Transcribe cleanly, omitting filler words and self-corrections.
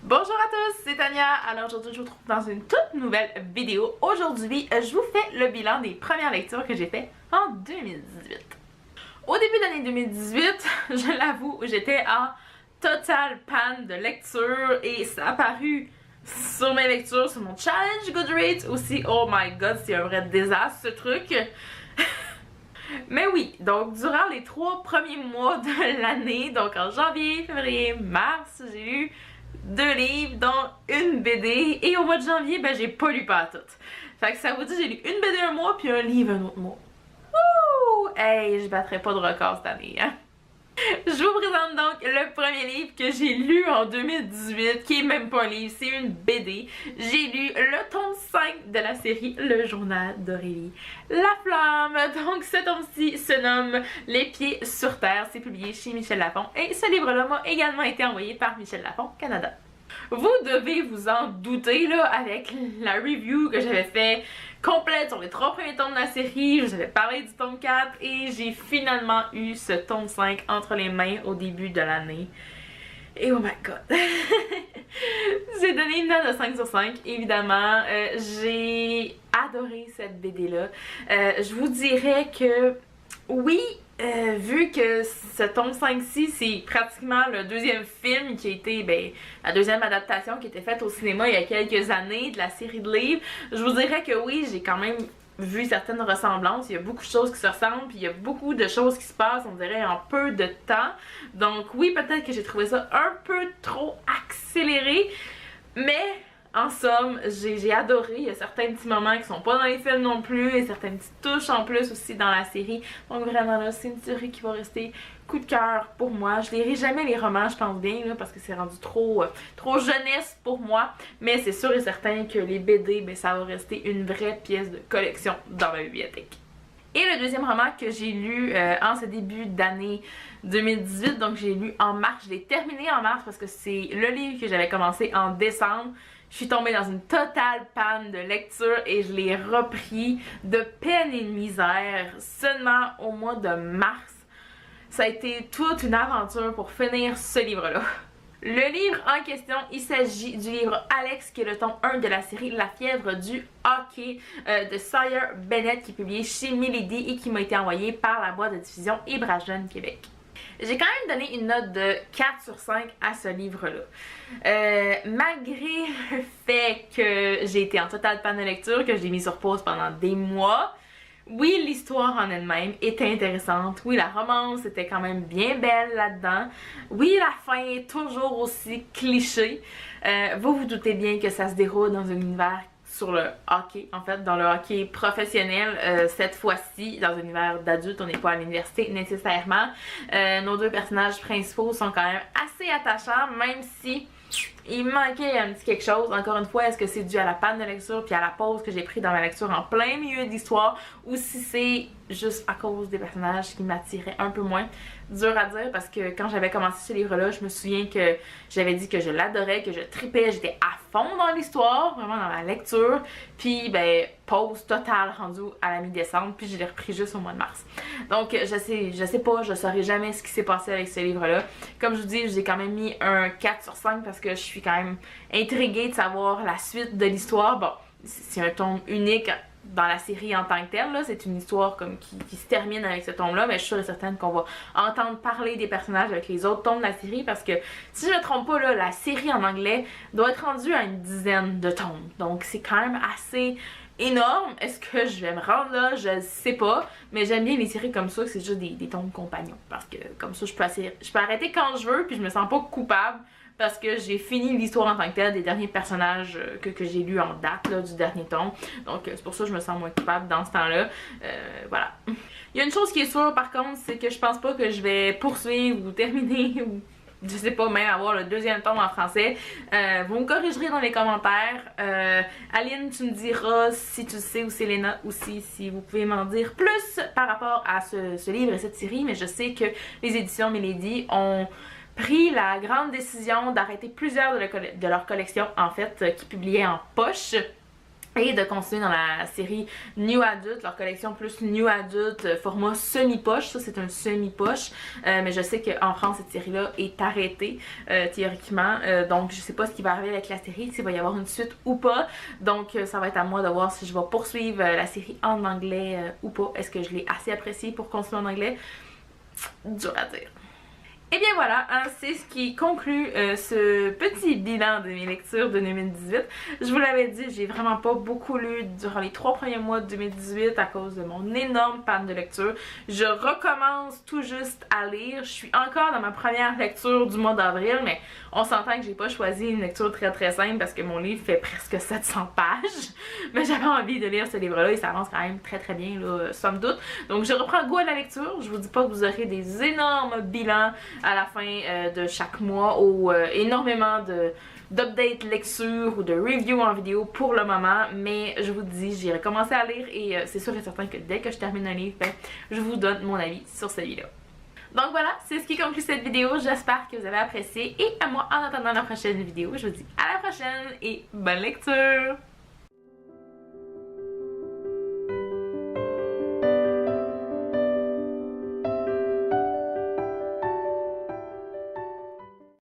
Bonjour à tous, c'est Tania. Alors aujourd'hui je vous retrouve dans une toute nouvelle vidéo. Aujourd'hui je vous fais le bilan des premières lectures que j'ai fait en 2018. Au début de l'année 2018, je l'avoue, j'étais en totale panne de lecture et ça a apparu sur mes lectures, sur mon challenge Goodreads aussi. Oh my god, c'est un vrai désastre ce truc. Mais oui, donc durant les 3 premiers mois de l'année, donc en janvier, février, mars, j'ai lu 2 livres, dont une BD, et au mois de janvier, ben j'ai pas lu pas toutes. Fait que ça vous dit, j'ai lu une BD un mois, puis un livre un autre mois. Wouh! Hey, je battrai pas de record cette année, hein? Je vous présente donc le premier livre que j'ai lu en 2018, qui est même pas un livre, c'est une BD. J'ai lu le tome 5 de la série Le Journal d'Aurélie Laflamme. Donc ce tome-ci se nomme Les Pieds sur Terre, c'est publié chez Michel Lafon et ce livre-là m'a également été envoyé par Michel Lafon Canada. Vous devez vous en douter là avec la review que j'avais fait complète sur les 3 premiers tomes de la série. Je vous avais parlé du tome 4 et j'ai finalement eu ce tome 5 entre les mains au début de l'année. Et oh my god! J'ai donné une note de 5 sur 5, évidemment. J'ai adoré cette BD-là. Je vous dirais que oui, vu que ce tome 5-ci, c'est pratiquement le deuxième film qui a été, la deuxième adaptation qui a été faite au cinéma il y a quelques années de la série de livres, je vous dirais que oui, j'ai quand même vu certaines ressemblances. Il y a beaucoup de choses qui se ressemblent, puis il y a beaucoup de choses qui se passent, on dirait, en peu de temps. Donc oui, peut-être que j'ai trouvé ça un peu trop accéléré, mais en somme, j'ai adoré. Il y a certains petits moments qui sont pas dans les films non plus et certaines petites touches en plus aussi dans la série. Donc vraiment là, c'est une série qui va rester coup de cœur pour moi. Je lirai jamais les romans, je pense bien, là, parce que c'est rendu trop jeunesse pour moi. Mais c'est sûr et certain que les BD, ça va rester une vraie pièce de collection dans ma bibliothèque. Et le deuxième roman que j'ai lu en ce début d'année 2018, donc j'ai lu en mars, je l'ai terminé en mars parce que c'est le livre que j'avais commencé en décembre. Je suis tombée dans une totale panne de lecture et je l'ai repris de peine et de misère seulement au mois de mars. Ça a été toute une aventure pour finir ce livre-là. Le livre en question, il s'agit du livre Alex, qui est le tome 1 de la série La fièvre du hockey de Sawyer Bennett, qui est publié chez Milady et qui m'a été envoyé par la boîte de diffusion Hébrajeune Québec. J'ai quand même donné une note de 4 sur 5 à ce livre-là. Malgré le fait que j'ai été en totale panne de lecture, que je l'ai mis sur pause pendant des mois, oui, l'histoire en elle-même était intéressante. Oui, la romance était quand même bien belle là-dedans. Oui, la fin est toujours aussi cliché. Vous vous doutez bien que ça se déroule dans un univers sur le hockey, en fait, dans le hockey professionnel, cette fois-ci, dans un univers d'adultes, on n'est pas à l'université nécessairement. Nos 2 personnages principaux sont quand même assez attachants, même si il me manquait un petit quelque chose. Encore une fois, est-ce que c'est dû à la panne de lecture puis à la pause que j'ai pris dans ma lecture en plein milieu de l'histoire, ou si c'est juste à cause des personnages qui m'attiraient un peu moins? Dur à dire, parce que quand j'avais commencé ce livre-là, je me souviens que j'avais dit que je l'adorais, que je tripais, j'étais à fond dans l'histoire, vraiment dans la lecture, puis pause totale rendue à la mi-décembre, puis je l'ai repris juste au mois de mars. Donc je sais pas, je saurais jamais ce qui s'est passé avec ce livre-là. Comme je vous dis, j'ai quand même mis un 4 sur 5 parce que je suis quand même intriguée de savoir la suite de l'histoire. Bon, c'est un tome unique dans la série en tant que telle, c'est une histoire comme qui se termine avec ce tome-là, mais je suis sûre et certaine qu'on va entendre parler des personnages avec les autres tomes de la série, parce que si je ne me trompe pas, là, la série en anglais doit être rendue à une dizaine de tomes, donc c'est quand même assez énorme. Est-ce que je vais me rendre là? Je sais pas, mais j'aime bien les séries comme ça, que c'est juste des tomes compagnons, parce que comme ça je peux arrêter quand je veux, puis je me sens pas coupable parce que j'ai fini l'histoire en tant que telle des derniers personnages que j'ai lus en date là, du dernier tome. Donc c'est pour ça que je me sens moins coupable dans ce temps-là. Voilà. Il y a une chose qui est sûre par contre, c'est que je pense pas que je vais poursuivre ou terminer ou je sais pas, même avoir le 2e tome en français. Vous me corrigerez dans les commentaires. Aline, tu me diras si tu le sais, ou Selena aussi, si vous pouvez m'en dire plus par rapport à ce livre et cette série. Mais je sais que les éditions Milady ont pris la grande décision d'arrêter plusieurs de leurs collections, en fait, qui publiaient en poche. et de continuer dans la série New Adult, leur collection plus New Adult, format semi-poche. Ça, c'est un semi-poche, mais je sais qu'en France, cette série-là est arrêtée, théoriquement. Donc, je sais pas ce qui va arriver avec la série, s'il va y avoir une suite ou pas. Donc, ça va être à moi de voir si je vais poursuivre la série en anglais ou pas. Est-ce que je l'ai assez appréciée pour continuer en anglais? Dur à dire. Et bien voilà, hein, c'est ce qui conclut ce petit bilan de mes lectures de 2018. Je vous l'avais dit, j'ai vraiment pas beaucoup lu durant les 3 premiers mois de 2018 à cause de mon énorme panne de lecture. Je recommence tout juste à lire. Je suis encore dans ma première lecture du mois d'avril, mais on s'entend que j'ai pas choisi une lecture très simple parce que mon livre fait presque 700 pages. Mais j'avais envie de lire ce livre-là et ça avance quand même très bien, là, somme toute. Donc je reprends goût à la lecture. Je vous dis pas que vous aurez des énormes bilans à la fin de chaque mois ou énormément d'updates lecture ou de review en vidéo pour le moment, mais je vous dis, j'irai commencer à lire et c'est sûr et certain que dès que je termine un livre, je vous donne mon avis sur celui-là. Donc voilà, c'est ce qui conclut cette vidéo. J'espère que vous avez apprécié et à moi, en attendant la prochaine vidéo, je vous dis à la prochaine et bonne lecture!